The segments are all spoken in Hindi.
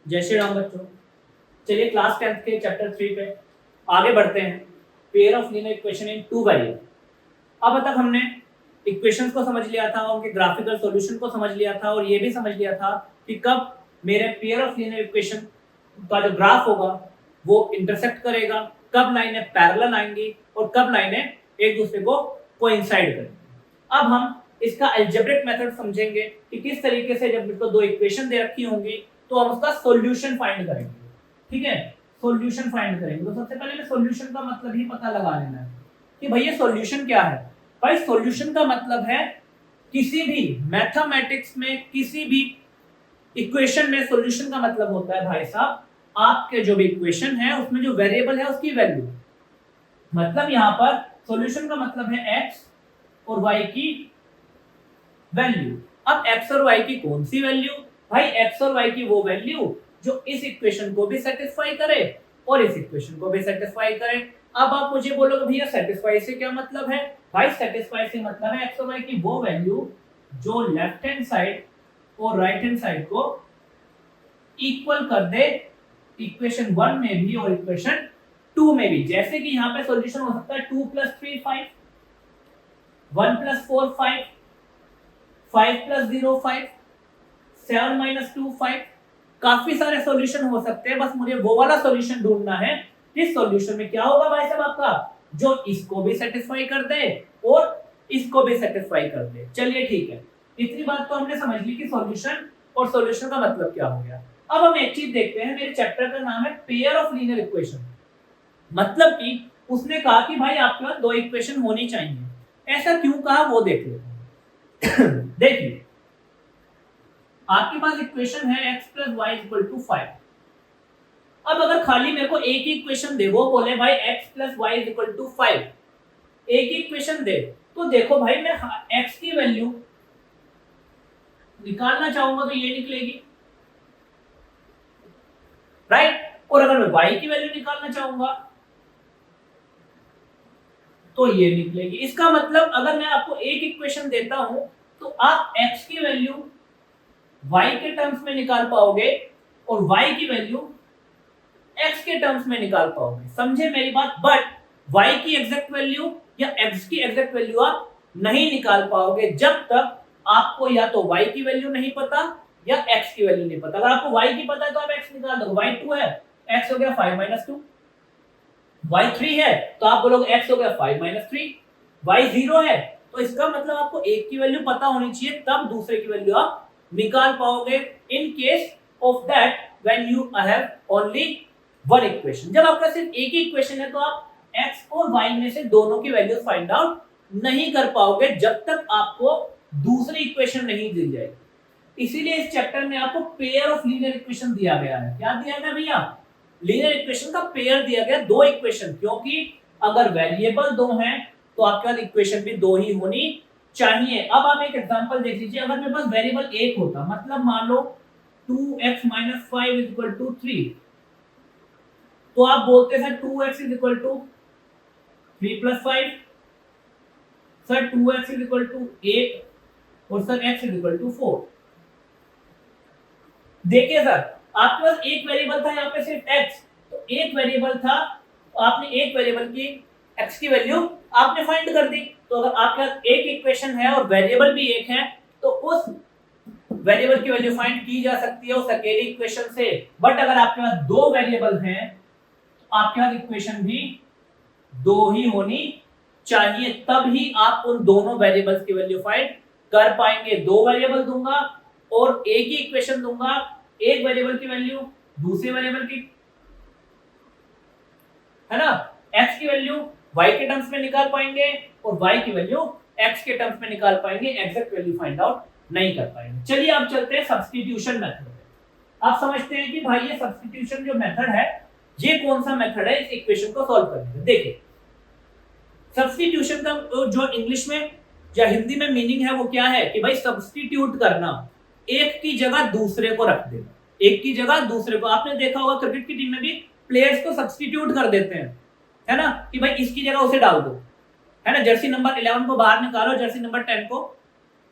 जय श्री राम बच्चों। चलिए क्लास 10th के चैप्टर 3 पे आगे बढ़ते हैं। Pair of linear equation in two variable. अब तक हमने इक्वेशंस को समझ लिया था, उनके ग्राफिकल सॉल्यूशन को समझ लिया था और ये भी समझ लिया था कि कब मेरे पेयर ऑफ लीनियर इक्वेशन का जो ग्राफ होगा वो इंटरसेक्ट करेगा, कब लाइनें पैरेलल आएंगी और कब लाइनें एक दूसरे को कोइंसाइड करेंगी। अब हम इसका अलजेब्रिक मेथड समझेंगे कि किस तरीके से जब मेरे को दो इक्वेशन दे रखी होंगी तो हम उसका सॉल्यूशन फाइंड करेंगे। ठीक है, सॉल्यूशन फाइंड करेंगे। तो सबसे पहले सॉल्यूशन का मतलब ही पता लगा लेना है कि भैया सॉल्यूशन क्या है। भाई सॉल्यूशन का मतलब है किसी भी मैथमेटिक्स में किसी भी इक्वेशन में सॉल्यूशन का मतलब होता है भाई साहब आपके जो भी इक्वेशन है उसमें जो वेरिएबल है उसकी वैल्यू। मतलब यहाँ पर सॉल्यूशन का मतलब है x और y की वैल्यू। अब x और y की कौन सी वैल्यू? भाई x और y की वो वैल्यू जो इस इक्वेशन को भी सेटिस्फाई करे और इस इक्वेशन को भी सेटिस्फाई करे। अब आप मुझे बोलोगे भैया सेटिस्फाई से क्या मतलब है? भाई सेटिस्फाई से मतलब है x और y की वो वैल्यू जो लेफ्ट हैंड साइड और राइट हैंड साइड को इक्वल कर दे इक्वेशन 1 में भी और इक्वेशन 2 में भी। जैसे कि यहाँ पे सॉल्यूशन हो सकता है 2 + 3 5, 1 + 4 5, 5 + 0 5, 7 - 2 5। काफी सारे सॉल्यूशन हो सकते हैं, बस मुझे वो वाला सॉल्यूशन ढूंढना है जिस सॉल्यूशन में क्या होगा भाई साहब आपका जो इसको भी सेटिस्फाई कर दे और इसको भी सेटिस्फाई कर दे। चलिए ठीक है, इतनी बात तो हमने समझ ली कि सॉल्यूशन और सॉल्यूशन का मतलब क्या हो गया। अब हम एक चीज देखते हैं, मेरे चैप्टर का नाम है पेयर ऑफ लीनियर इक्वेशन। मतलब कि उसने कहा कि भाई आपके पास दो इक्वेशन होनी चाहिए। ऐसा क्यों कहा वो देख लेते हैं। देखिए आपके पास इक्वेशन है x + y = 5। अब अगर खाली मेरे को एक ही इक्वेशन दे, वो बोले भाई x + y = 5, एक ही इक्वेशन दे, तो देखो भाई मैं x की वैल्यू निकालना चाहूंगा तो ये निकलेगी, राइट। और अगर मैं y की वैल्यू निकालना चाहूंगा तो ये निकलेगी। इसका मतलब अगर मैं आपको एक इक्वेशन देता हूं तो आप x की वैल्यू y के टर्म्स में निकाल पाओगे और y की वैल्यू x के टर्म्स में निकाल पाओगे। समझे मेरी बात? बट y की एग्जैक्ट वैल्यू या x की एग्जैक्ट वैल्यू आप नहीं निकाल पाओगे जब तक आपको या तो y की वैल्यू नहीं पता या x की वैल्यू नहीं पता। अगर आपको y की पता है तो आप x निकाल दो। y 2 है, x हो गया 5 - 2। y 3 है तो आप बोलोगे x हो गया 5 - 3। y 0 है तो इसका मतलब आपको एक की वैल्यू पता होनी चाहिए, तब दूसरे की वैल्यू आप निकाल पाओगे। In case of that when you have only one equation. जब आपका सिर्फ एक ही इक्वेशन है तो आप x और y में से दोनों की वैल्यू फाइंड आउट नहीं कर पाओगे जब तक आपको दूसरी इक्वेशन नहीं दी जाएगी। इसीलिए इस चैप्टर में आपको पेयर ऑफ लीनियर इक्वेशन दिया गया है। क्या दिया गया भैया? लीनियर इक्वेशन का पेयर दिया गया, दो इक्वेशन। क्योंकि अगर वेरिएबल दो हैं तो आपके पास इक्वेशन भी दो ही होनी चाहिए। अब आप एक एग्जांपल देख लीजिए। अगर मेरे पास वेरिएबल एक होता, मतलब मान लो 2x - 5 = 3, तो आप बोलते सर 2x = 3 + 5, सर 2x = 8 और सर x = 4। देखिए सर आपके पास एक वेरिएबल था यहाँ पे सिर्फ x, तो एक वेरिएबल था, आपने एक वेरिएबल की x की वैल्यू आपने फाइंड कर दी। तो अगर आपके पास एक इक्वेशन है और वेरिएबल भी एक है तो उस वेरिएबल की वैल्यू फाइंड की जा सकती है उस अकेली इक्वेशन से। बट अगर आपके पास दो वेरिएबल हैं तो आपके पास इक्वेशन भी दो ही होनी चाहिए, तब ही आप उन दोनों वेरिएबल्स की वैल्यू फाइंड कर पाएंगे। दो वेरिएबल दूंगा और एक ही इक्वेशन दूंगा, एक वेरिएबल की वैल्यू दूसरे वेरिएबल की, है ना, x की वैल्यू y के टर्म्स में निकाल पाएंगे और y की वैल्यू x के टर्म्स में निकाल पाएंगे, एग्जैक्ट वैल्यू फाइंड आउट नहीं कर पाएंगे। चलिए अब चलते हैं सब्स्टिट्यूशन मेथड पे। आप समझते हैं कि भाई ये सब्स्टिट्यूशन जो मेथड है ये कौन सा मेथड है इस इक्वेशन को सॉल्व करने का। देखिए सब्स्टिट्यूशन का जो इंग्लिश में या हिंदी में मीनिंग है वो क्या है कि भाई सब्स्टिट्यूट करना, एक की जगह दूसरे को रख देना, एक की जगह दूसरे को। आपने देखा होगा क्रिकेट की टीम में भी प्लेयर्स को सब्स्टिट्यूट कर देते हैं, है ना, कि भाई इसकी जगह उसे डाल दो, है ना, जर्सी नंबर 11 को बाहर निकालो, जर्सी नंबर 10 को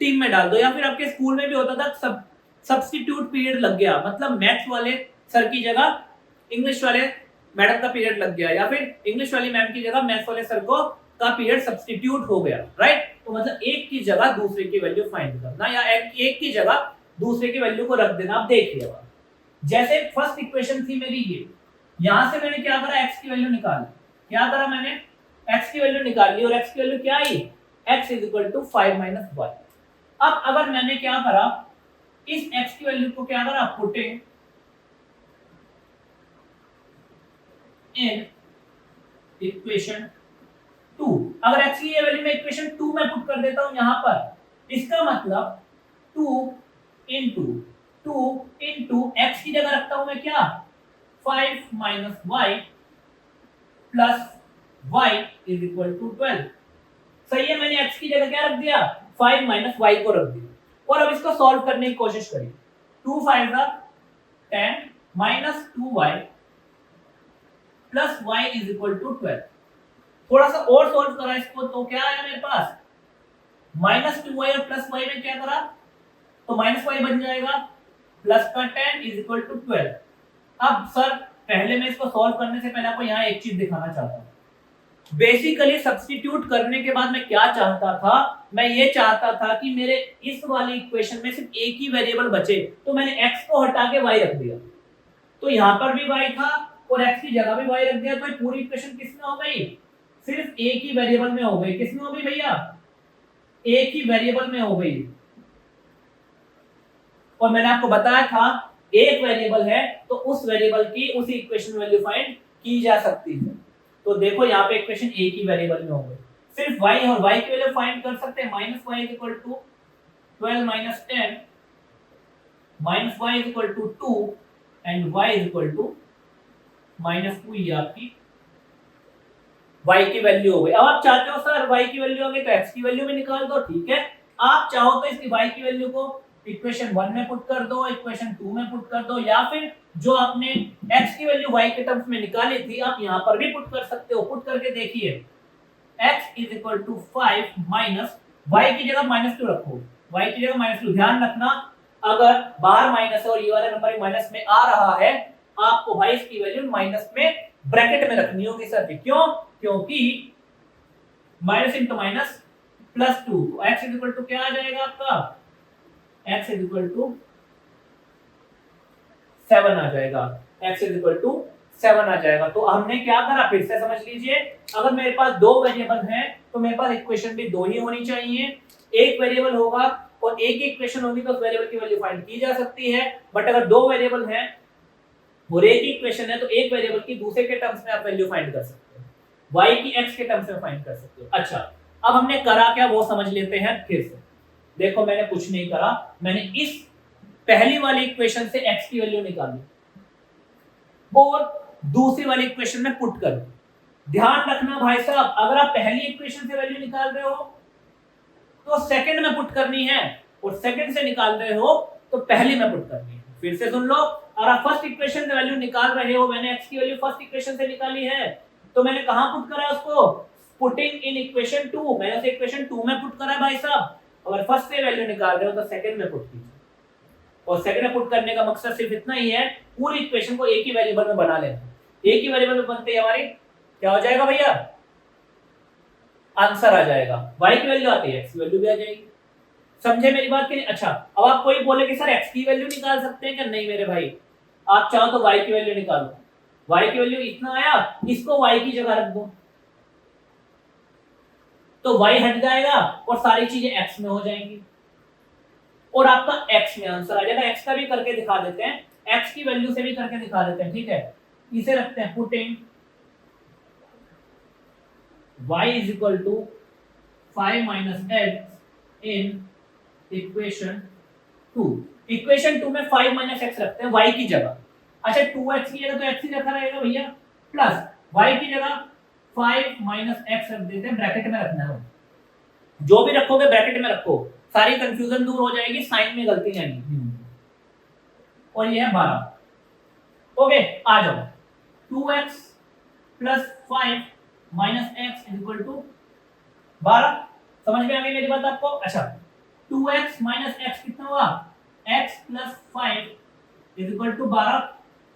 टीम में डाल दो। या फिर आपके स्कूल में भी होता था सब्स्टिट्यूट पीरियड लग गया, मतलब मैथ्स वाले सर की जगह इंग्लिश वाले मैडम का पीरियड लग गया, या फिर इंग्लिश वाली मैम की जगह मैथ्स वाले सर को का पीरियड सब्स्टिट्यूट हो गया, राइट। तो मतलब एक की जगह दूसरे की वैल्यू फाइंड करना, या एक की जगह दूसरे की वैल्यू को रख देना। आप देखिए, जैसे फर्स्ट इक्वेशन थी मेरी ये, यहां से मैंने क्या करा, x की वैल्यू निकाली। क्या करा मैंने, x की वैल्यू निकाली, और x की वैल्यू क्या आई, x = 5 - y। अब अगर मैंने क्या करा, इस x की वैल्यू को क्या करा, पुटिंग इन इक्वेशन 2। अगर x की ये वैल्यू मैं इक्वेशन 2 में पुट कर देता हूं यहां पर, इसका मतलब 2 into x की जगह रखता हूं मैं क्या, 5 - y प्लस y = 12। सही है, मैंने x की जगह क्या रख दिया, 5 - y को रख दिया। और अब इसको सॉल्व करने की कोशिश करिए। 2 × 5 = 10 - 2y प्लस y = 12। थोड़ा सा और सॉल्व करा इसको, तो क्या आया मेरे पास, -2y और +y में क्या करा, तो -y बन जाएगा, प्लस का 10 = 12। अब सर पहले मैं इसको सॉल्व करने से पहले आपको यहाँ एक चीज दिखाना चाहता हूँ। बेसिकली सब्स्टिट्यूट करने के बाद मैं क्या चाहता था, मैं ये चाहता था कि मेरे इस वाली इक्वेशन में सिर्फ एक ही वेरिएबल बचे, तो मैंने x को हटा के y रख दिया। तो यहाँ पर भी y था और x की जगह भी y रख दिया, तो ये पूरी इक्वेशन किसमें हो गई, सिर्फ एक ही वेरिएबल में हो गई। किसमें हो गई भैया, एक ही वेरिएबल में हो गई। और मैंने आपको बताया था एक वेरिएबल है तो उस वेरिएबल की उसी इक्वेशन वैल्यू फाइंड की जा सकती है। तो देखो यहाँ पे इक्वेशन एक ही वेरिएबल में हो गई, सिर्फ y और y की वैल्यू फाइंड कर सकते हैं। -y = 12 - 10 -y = 2 and y = -2। ये आपकी y की वैल्यू हो गई। अब आप चाहते हो सर y की वैल्यू हो गई तो x की वैल्यू भी निकाल दो, ठीक है। आप चाहो तो इसकी y की वैल्यू को इक्वेशन 1 में पुट कर दो, इक्वेशन 2 में पुट कर दो, या फिर जो आपने x की वैल्यू y के टर्म्स में निकाली थी आप यहां पर भी पुट कर सकते हो। पुट करके देखिए, x = 5 माइनस y की जगह -2 रखो, y की जगह -2। ध्यान रखना, अगर बाहर माइनस है और ये वाला नंबर माइनस में आ रहा है, आपको भाई इसकी वैल्यू माइनस में ब्रैकेट में रखनी होगी सर। क्यों, क्योंकि माइनस इंटू माइनस +2, तो x = क्या आ जाएगा आपका, x = 7 आ जाएगा, x = 7 आ जाएगा। तो हमने क्या करा, फिर से समझ लीजिए, अगर मेरे पास दो वेरिएबल हैं तो मेरे पास इक्वेशन भी दो ही होनी चाहिए। एक वेरिएबल होगा और एक ही इक्वेशन होगी तो उस वेरिएबल की वैल्यू फाइंड की जा सकती है। बट अगर दो वेरिएबल हैं और एक ही इक्वेशन है तो एक वेरिएबल की दूसरे के टर्म्स में आप वैल्यू फाइंड कर सकते हो, y की x के टर्म्स में फाइंड कर सकते हो। अच्छा, अब हमने करा क्या वो समझ लेते हैं फिर से। देखो मैंने कुछ नहीं करा, मैंने इस पहली वाली इक्वेशन से x की वैल्यू निकाली और दूसरी वाली इक्वेशन में पुट कर। ध्यान रखना भाई साहब, अगर आप पहली इक्वेशन से वैल्यू निकाल रहे हो तो सेकंड में पुट करनी है, और सेकंड से निकाल रहे हो तो पहली में पुट करनी है। फिर से सुन लो, और आप फर्स्ट इक्वेशन से वैल्यू निकाल रहे हो, मैंने x की वैल्यू फर्स्ट इक्वेशन से निकाली है, तो मैंने कहां पुट करा उसको, पुटिंग इन इक्वेशन 2। मैंने उसे इक्वेशन 2 में पुट करा भाई साहब। अगर फर्स्ट से वैल्यू निकाल रहे हो तो सेकंड में पुट कीजिए, और सेकंड में पुट करने का मकसद सिर्फ इतना ही है, पूरी इक्वेशन को एक ही वेरिएबल में बना लेना। एक ही वेरिएबल में बनते ही हमारी क्या हो जाएगा भैया, आंसर आ जाएगा। y की वैल्यू आती है x की वैल्यू भी आ जाएगी। समझे मेरी बात कि नहीं? अच्छा, अब आप कोई बोले कि सर x की वैल्यू निकाल सकते हैं क्या? नहीं मेरे भाई, आप चाहो तो y की वैल्यू निकालो। y की वैल्यू इतना आया, इसको y की जगह रख दो तो y हट जाएगा और सारी चीजें x में हो जाएंगी और आपका x में आंसर आ जाएगा। x का भी करके दिखा देते हैं, x की वैल्यू से भी करके दिखा देते हैं, ठीक है। इसे रखते हैं putting y = 5 - x in equation 2। Equation 2 में 5 - x रखते हैं y की जगह। अच्छा, 2x की जगह तो x ही रखा रहेगा भैया, प्लस y की जगह 5 - x रख देते हैं, ब्रैकेट में रखना है। जो भी रखोगे ब्रैकेट में रखो, सारी कंफ्यूजन दूर हो जाएगी, साइन में गलती नहीं आएगी। और ये है 12। ओके, आ जाओ। 2x + 5 - x = 12। समझ में आ गई मेरी बात आपको? अच्छा, 2x - x कितना हुआ, x + 5 = 12।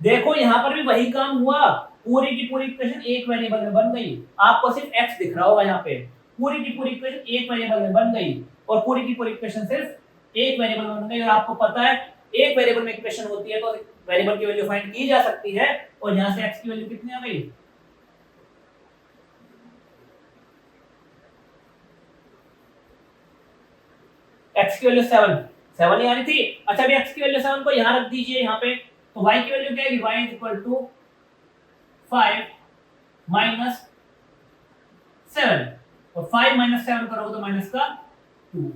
देखो यहाँ पर भी वही काम हुआ, पूरी की पूरी इक्वेशन एक वेरिएबल में बन गई, आपको सिर्फ x दिख रहा होगा यहाँ पे, पूरी की पूरी इक्वेशन एक वेरिएबल में बन गई और पूरी की पूरी इक्वेशन सिर्फ एक वेरिएबल में बन गई। और आपको पता है एक वेरिएबल में इक्वेशन होती है तो वेरिएबल की वैल्यू फाइंड की जा सकती है, और यहाँ से x की वैल्यू कितनी आ गई, x की वैल्यू 7 ही आ रही थी। अच्छा अभी x की वैल्यू 7 को यहाँ रख दीजिए यहाँ पे, तो y की वैल्यू क्या है, y is equal to 5 minus 7, और 5 माइनस 7 करोगे तो माइनस का 2।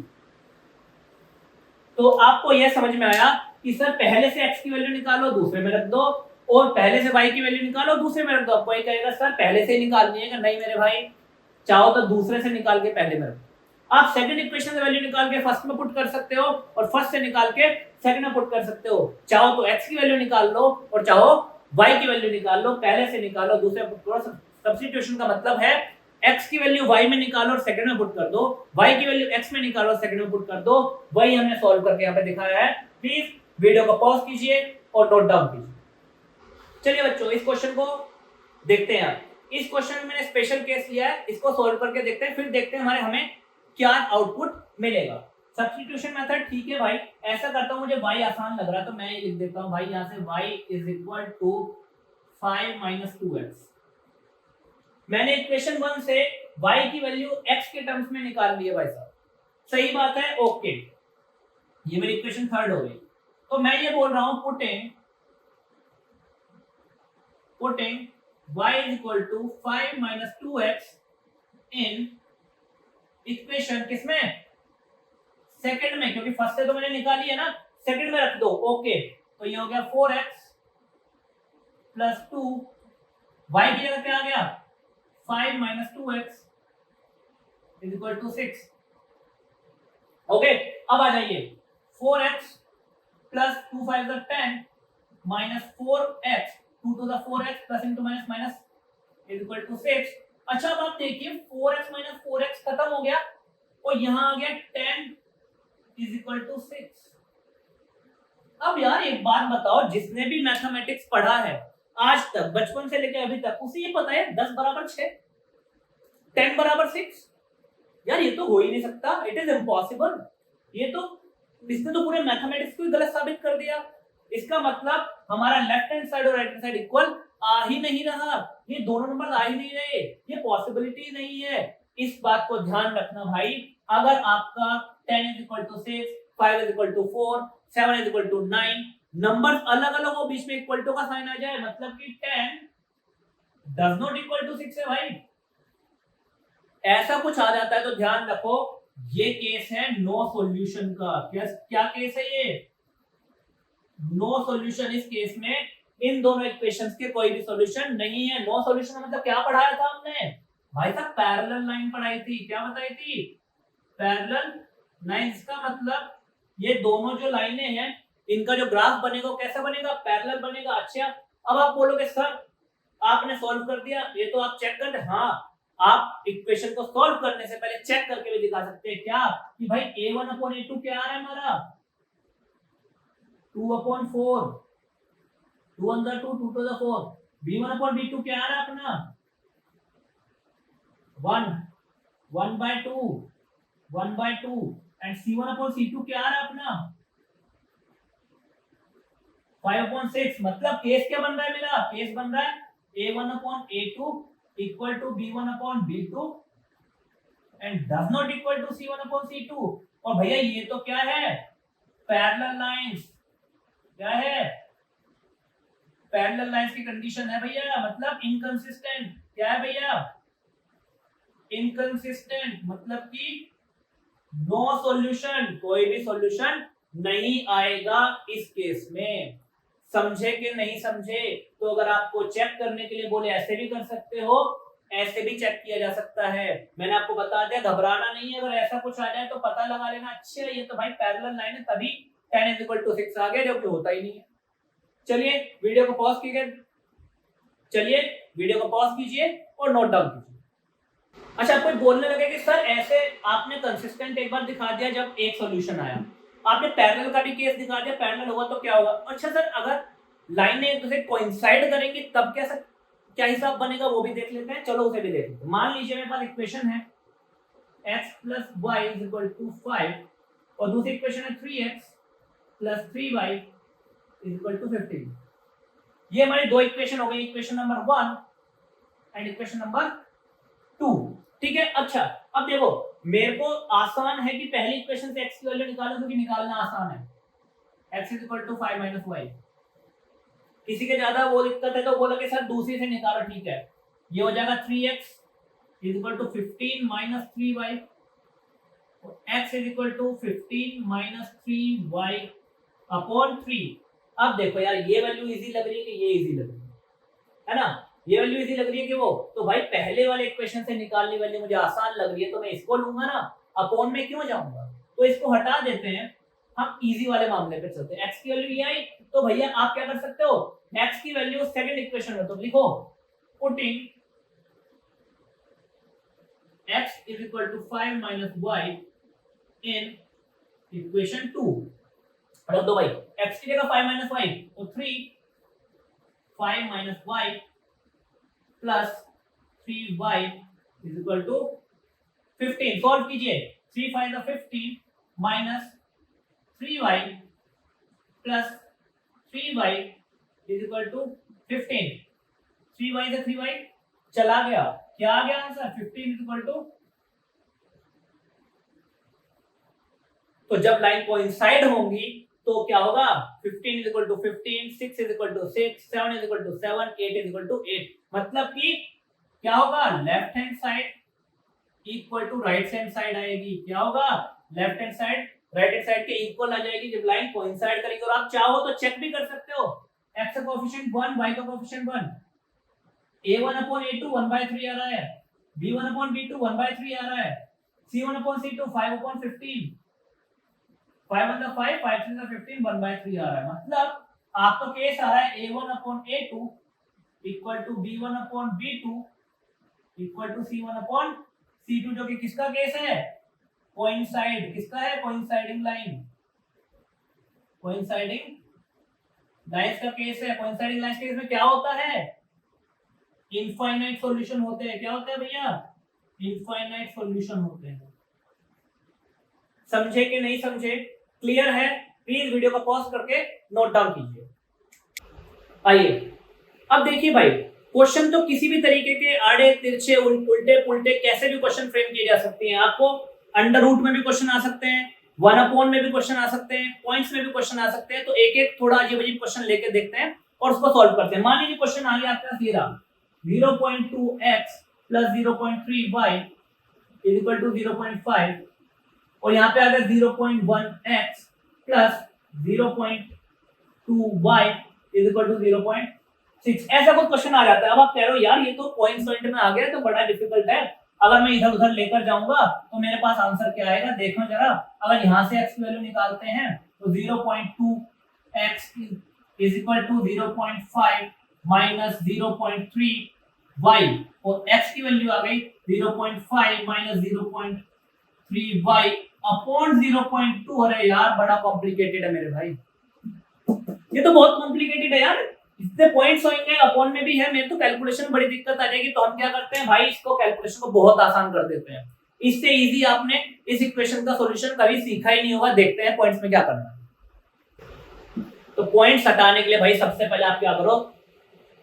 तो आपको यह समझ में आया कि सर पहले से x की वैल्यू निकालो दूसरे में रख दो, और पहले से y की वैल्यू निकालो दूसरे में रख दो। कोई कहेगा सर पहले से निकालनी है, नहीं मेरे भाई, चाहो तो दूसरे से निकाल के पहले में रख दो। आप सेकंड इक्वेशन से वैल्यू निकाल के फर्स्ट में पुट कर सकते हो, और फर्स्ट से निकाल के सेकंड में पुट कर सकते हो। चाहो तो x की वैल्यू निकाल लो और चाहो y की वैल्यू निकाल लो, पहले से निकालो दूसरे में पुट करो। सब्स्टिट्यूशन का मतलब है x की वैल्यू y में निकालो और सेकंड में पुट कर दो, y की वैल्यू x में निकालो और सेकंड में पुट कर दो। वही हमने सॉल्व करके यहाँ पे दिखाया है। प्लीज वीडियो को पॉज कीजिए और नोट डाउन कीजिए। चलिए बच्चों इस क्वेश्चन को देखते हैं। इस क्वेश्चन में मैंने स्पेशल केस लिया है, इसको सॉल्व करके देखते हैं, फिर देखते हैं हमें क्या आउटपुट मिलेगा। सब्स्टिट्यूशन मेथड ठीक है भाई, ऐसा करता हूं, मुझे y आसान लग रहा है तो मैं ये लिख देता हूं भाई, यहां से y is equal to 5 minus 2x। मैंने इक्वेशन 1 से y की वैल्यू x के टर्म्स में निकाल ली है भाई साहब, सही बात है, ओके। ये मेरी इक्वेशन थर्ड हो गई। तो मैं ये बोल रहा हूं putting y is equal to 5 minus 2x in equation किसमें, सेकंड में, क्योंकि फर्स्ट से तो मैंने निकाली है ना, सेकंड में रख दो, ओके। तो ये हो गया 4x प्लस 2, y की जगह क्या आ गया 5 minus 2x is equal to 6, okay. अब आ जाइए 4x plus 2 5 10 minus 4x 2 to the 4x plus into minus minus is equal to 6। अच्छा अब आप देखिए 4x माइनस 4x खत्म हो गया और यहां आ गया 10 इज इक्वल टू 6। अब यार एक बात बताओ, जिसने भी मैथमेटिक्स पढ़ा है आज तक, बचपन से लेकर अभी तक, उसे ये पता है 10 बराबर 6, 10 बराबर 6, यार ये तो हो ही नहीं सकता, इट इज इम्पॉसिबल। ये तो इसने तो पूरे मैथमेटिक्स को गलत साबित कर दिया। इसका मतलब हमारा लेफ्ट हैंड साइड और राइट हैंड साइड इक्वल आ ही नहीं रहा, ये दोनों नंबर आ ही नहीं रहे, ये पॉसिबिलिटी नहीं है। इस बात को ध्यान रखना भाई, अगर आपका 10 is equal to 6, 5 is equal to 4, 7 is equal to 9, numbers अलग अलग हो, बीच में इक्वल टू का साइन आ जाए, मतलब कि 10 डज नॉट इक्वल टू 6 है भाई। ऐसा कुछ आ जाता है तो ध्यान रखो, ये केस है नो सॉल्यूशन का। क्या केस है ये, नो सॉल्यूशन। इस केस में इन दोनों इक्वेशंस के कोई भी सॉल्यूशन नहीं है। नो सॉल्यूशन मतलब क्या पढ़ाया था हमने भाई साहब, पैरेलल लाइन पढ़ाई थी। क्या बताई थी, पैरेलल लाइंस का मतलब ये दोनों जो लाइनें हैं इनका जो ग्राफ बनेगा वो कैसा बनेगा, पैरेलल बनेगा। अच्छा अब आप बोलोगे सर आपने सॉल्व कर दिया, ये तो आप चेक कर, हाँ आप इक्वेशन को सॉल्व करने से पहले चेक करके भी दिखा सकते हैं क्या, कि भाई a1/a2 क्या आ रहा है हमारा 2/4, 2 1 2 2 to the 4, b1/b2 क्या आ रहा है अपना 1/2, 1/2, एंड c1/c2 क्या आ रहा है अपना 5/6। मतलब केस क्या बन रहा है मेरा, केस बन रहा है a1/a2 equal to b1/b2 and does not equal to c1/c2। और भैया ये तो क्या है, पैरेलल लाइंस। क्या है, पैरेलल लाइंस की कंडीशन है भैया, मतलब इनकंसिस्टेंट। क्या है भैया, इनकंसिस्टेंट, मतलब कि नो सॉल्यूशन, कोई भी सॉल्यूशन नहीं आएगा इस केस में। समझे कि नहीं समझे, तो अगर आपको चेक करने के लिए बोले ऐसे भी कर सकते हो, ऐसे भी चेक किया जा सकता है। मैंने आपको बता दिया, घबराना नहीं है, अगर ऐसा कुछ आ जाए तो पता लगा लेना, अच्छा ये तो भाई पैरेलल लाइन है तभी 10 = 6 आ गया, जो कि होता ही नहीं है। चलिए वीडियो को पॉज कीजिए, चलिए वीडियो को पॉज कीजिए और नोट डाउन कीजिए। अच्छा कोई बोलने लगे कि सर ऐसे आपने कंसिस्टेंट एक बार दिखा दिया जब एक सॉल्यूशन आया, आपने पैरेलल का भी केस दिखा दिया, पैरेलल होगा तो क्या होगा। अच्छा सर अगर लाइनें एक दूसरे कोइंसाइड करेंगे तब क्या हिसाब बनेगा वो भी देख लेते हैं। चलो उसे भी देख लेते हैं। मान लीजिए मेरे पास इक्वेशन है x plus y is equal to 5 और दूसरी इक्वेशन है 3x plus 3y is equal to 15। ये हमारी दो इक्वेशन हो गई, equation number 1 and equation number 2। ठीक है। अच्छा अब देखो मेरे को आसान है कि पहली इक्वेशन से x की वैल्यू निकालो क्योंकि निकालना आसान है। x is equal to 5 minus y। किसी के ज्यादा वो दिक्कत है तो बोलो कि सर दूसरी से निकालो, ठीक है। ये हो जाएगा 3x is equal to 15 minus 3y और x is equal to 15 minus 3y upon 3। अब देखो यार ये वैल्यू इजी लग रही है कि ये इजी लग रही है ना? ये वैल्यू इजी लग रही है कि वो, तो भाई पहले वाले इक्वेशन से निकालनी वैल्यू मुझे आसान लग रही है तो मैं इसको लूंगा ना, अपॉन में क्यों जाऊंगा? तो इसको हटा देते हैं, हम इजी वाले मामले पे चलते हैं। x की वैल्यू ये आई तो भैया आप क्या कर सकते हो, x की वैल्यू सेकंड इक्वेशन में तो लिखो putting x is equal to 5 minus y in equation 2। रख दो भाई, x की जगह 5 minus y तो 3 5 minus y plus 3y is equal to 15। Solve कीजिए, 3 5 is 15 minus 3y plus 3y is equal to 15। 3y से 3y चला गया, क्या आ गया आंसर 15 is equal to। तो जब लाइन कोइंसाइड होंगी तो क्या होगा, 15 is equal to 15, 6 is equal to 6, 7 is equal to 7, 8 is equal to 8। मतलब कि क्या होगा, left hand side equal to right hand side आएगी। क्या होगा, left hand side right hand side के इक्वल आ जाएगी जब लाइन कोइंसाइड करेगी। और आप चाहो तो चेक भी कर सकते हो, x का कोएफिशिएंट 1, y का कोएफिशिएंट 1, a1 upon a2 1/3 आ रहा है, b1 upon b2 1/3 आ रहा है, c1 upon c2 5 upon 15, 5 1 का 5, 5 3 का 15, 1/3 आ रहा है। मतलब आपका केस आ रहा है a1 upon a2 equal to b1 upon b2 equal to c1 upon c2, जो कि किसका केस है, कोइंसाइड। किसका है, कोइंसाइडिंग लाइन, कोइंसाइडिंग लाइंस का केस है। कोइंसाइडिंग लाइंस के केस में क्या होता है, इनफाइनाइट सॉल्यूशन होते हैं। क्या होता है भैया, इनफाइनाइट सॉल्यूशन होते हैं। समझे कि नहीं समझे, क्लियर है? प्लीज वीडियो को पॉज करके नोट डाउन कीजिए। आइए अब देखिए भाई, क्वेश्चन तो किसी भी तरीके के आड़े तिरछे उल्टे पुल्टे कैसे भी क्वेश्चन फ्रेम किए जा सकते हैं। आपको अंडर रूट में भी क्वेश्चन आ सकते हैं, 1/, में भी क्वेश्चन आ सकते हैं, पॉइंट्स में भी क्वेश्चन आ सकते हैं। तो एक एक थोड़ा अजीब अजीब क्वेश्चन लेके देखते हैं और उसको सॉल्व करते हैं। मान लीजिए क्वेश्चन आ गया आपका सीधा 0.2x plus 0.3y is equal to 0.5 और यहाँ पे आ गया 0.1x plus 0.2y is equal to 0.6। ऐसा कोई क्वेश्चन आ जाता है। अब आप कह रहे हो यार ये तो पॉइंट में आ गया तो बड़ा डिफिकल्ट है, अगर मैं इधर उधर लेकर जाऊंगा तो मेरे पास आंसर क्या आएगा, देखो जरा। अगर यहाँ से x की वैल्यू निकालते हैं तो 0.2x is equal to 0.5 minus 0.3y और x की वैल्यू आ गई 0.5 minus 0.3y अपॉन 0.2। अरे यार बड़ा कॉम्प्लिकेटेड है मेरे भाई, ये तो बहुत कॉम्प्लिकेटेड है यार। इतने पॉइंट्स होंगे, अपॉन में भी है, मेरे तो कैलकुलेशन में बड़ी दिक्कत आ जाएगी। तो हम क्या करते हैं भाई, इसको कैलकुलेशन को बहुत आसान कर देते हैं। इससे इजी आपने इस इक्वेशन का सॉल्यूशन कभी सीखा ही नहीं होगा। देखते हैं पॉइंट्स में क्या करना है। तो पॉइंट्स हटाने के लिए भाई सबसे पहले आप क्या करो,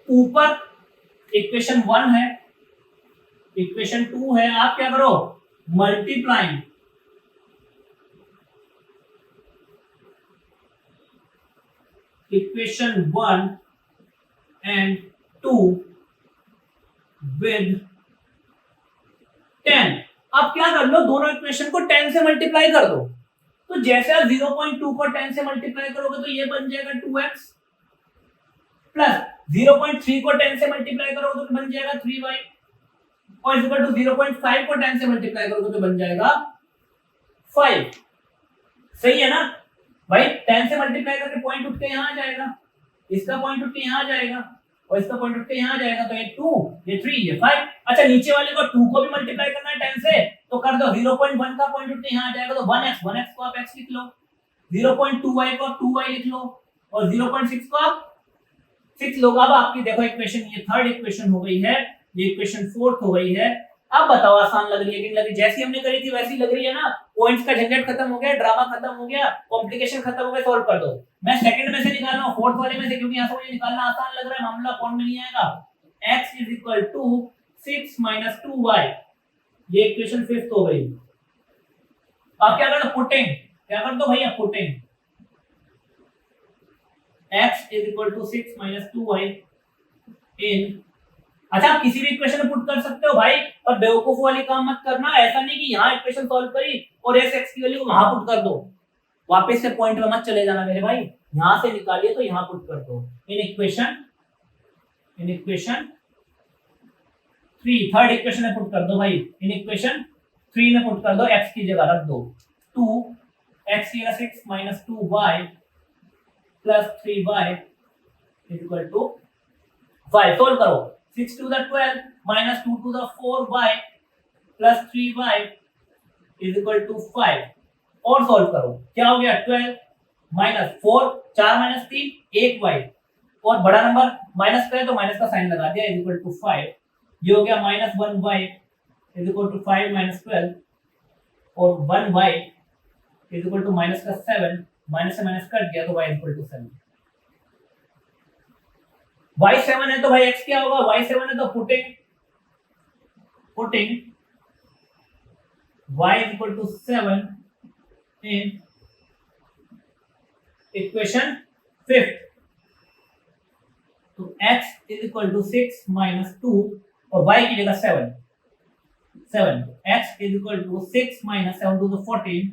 ऊपर इक्वेशन 1 है, इक्वेशन 2 है, आप क्या करो, मल्टीप्लाइंग इक्वेशन 1 and 2 with 10। अब क्या कर लो, दोनों इक्वेशन को 10 से मल्टीप्लाई कर दो। तो जैसे आप 0.2 को 10 से मल्टीप्लाई करोगे तो ये बन जाएगा 2x प्लस 0.3 को 10 से मल्टीप्लाई करोगे तो बन जाएगा 3y और इस इक्वल टू 0.5 को 10 से मल्टीप्लाई करोगे तो बन जाएगा 5। सही है ना भाई, 10 से मल्टीप्लाई करके पॉइंट उठ के यहाँ आ जाएगा, इसका पॉइंट उठ के यहाँ आ जाएगा और इसका पॉइंट उठ के यहाँ आ जाएगा। तो ये 2, ये 3, ये 5। अच्छा नीचे वाले को 2 को भी मल्टीप्लाई करना है 10 से तो कर दो, 0.1 का पॉइंट उठ के यहाँ आ जाएगा तो 1x, 1x को आप x लिख लो, 0.2y को आप 2y लिख लो और 0.6 को आप 6 लोग। अब आपकी देखो इक्वेशन, ये थर्ड इक्वेशन हो गई है, ये इक्वेशन फोर्थ हो गई है। अब बताओ आसान लग रही है कि नहीं लग रही? जैसी हमने करी थी वैसी लग रही है ना? पॉइंट्स का झंझट खत्म हो गया, ड्रामा खत्म हो गया, कॉम्प्लिकेशन खत्म हो गया, सॉल्व कर दो। मैं सेकंड में से निकाल रहा हूं, फोर्थ वाले में से, क्योंकि यहां से मुझे निकालना आसान लग रहा है, मामला कौन में नहीं आएगा। x = 6 - 2y, ये इक्वेशन फिफ्थ हो गई। अब क्या करना? पुटिंग, क्या कर दो भैया? पुटिंग x = 6 - 2y इन, अच्छा आप किसी भी इक्वेशन में पुट कर सकते हो भाई, और बेवकूफ वाली काम मत करना। ऐसा नहीं कि यहाँ इक्वेशन सॉल्व करी और इस x की वैल्यू वहां पुट कर दो, वापस से पॉइंट में मत चले जाना मेरे भाई। यहां से निकालिए तो यहां पुट कर दो। इन इक्वेशन 3, थर्ड इक्वेशन में पुट कर दो भाई। इन इक्वेशन 3 में पुट कर दो, x की जगह रख दो 2x की जगह 6 - 2y + 3y = 5। सोल्व करो। 6 to the 12 - 2 to the 4y + 3y = 5। और सोल्व करो, क्या हो गया? 12 - 4, 4 - 3 1y, और बड़ा नंबर माइनस करे तो माइनस का साइन लगा दिया, = 5। ये हो गया -1y = 5 - 12, और 1y = -7, माइनस से माइनस कट गया तो y = 7। y7 है तो भाई x क्या होगा? y7 है तो putting y = 7 in equation fifth. तो x = 6 - 2 और y की जगह 7, x = 6 - 7 to the 14,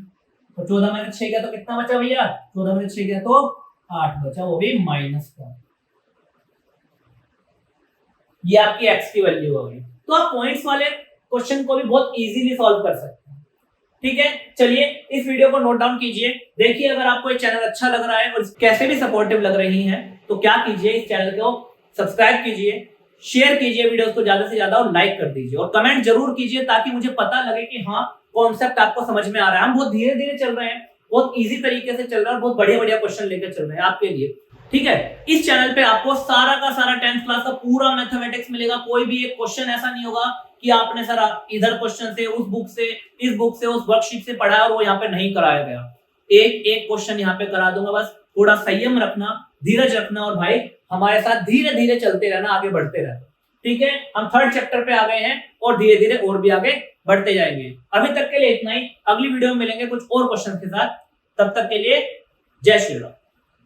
तो 14 में से 6 गया तो कितना बचा भैया? 14 में से 6 गया तो 8 बचा, वो भी माइनस का। ये आपकी x की वैल्यू होगी। तो आप पॉइंट्स वाले क्वेश्चन को भी बहुत इजीली सॉल्व कर सकते हैं। ठीक है, चलिए इस वीडियो को नोट डाउन कीजिए। देखिए अगर आपको ये चैनल अच्छा लग रहा है और कैसे भी सपोर्टिव लग रही हैं, तो क्या कीजिए, इस चैनल को सब्सक्राइब कीजिए, शेयर कीजिए वीडियोस को ज्यादा से ज्यादा, और लाइक कर दीजिए, और कमेंट जरूर कीजिए ताकि मुझे पता लगे कि हाँ कॉन्सेप्ट आपको समझ में आ रहा है। हम बहुत धीरे धीरे चल रहे हैं, बहुत इजी तरीके से चल रहे हैं, और बहुत बढ़िया बढ़िया क्वेश्चन लेकर चल रहे हैं आपके लिए। ठीक है, इस चैनल पे आपको सारा का सारा 10th क्लास का पूरा मैथमेटिक्स मिलेगा। कोई भी एक क्वेश्चन ऐसा नहीं होगा कि आपने सर इधर क्वेश्चन से, उस बुक से, इस बुक से, उस वर्कशीट से पढ़ा और वो यहाँ पे नहीं कराया गया। एक एक क्वेश्चन यहाँ पे करा दूंगा। बस थोड़ा संयम रखना, धीरज रखना, और भाई हमारे साथ धीरे धीरे चलते रहना, आगे बढ़ते रहना। ठीक है, हम थर्ड चैप्टर पे आ गए हैं और धीरे धीरे और भी आगे बढ़ते जाएंगे। अभी तक के लिए इतना ही, अगली वीडियो में मिलेंगे कुछ और क्वेश्चन के साथ। तब तक के लिए जय श्री राम।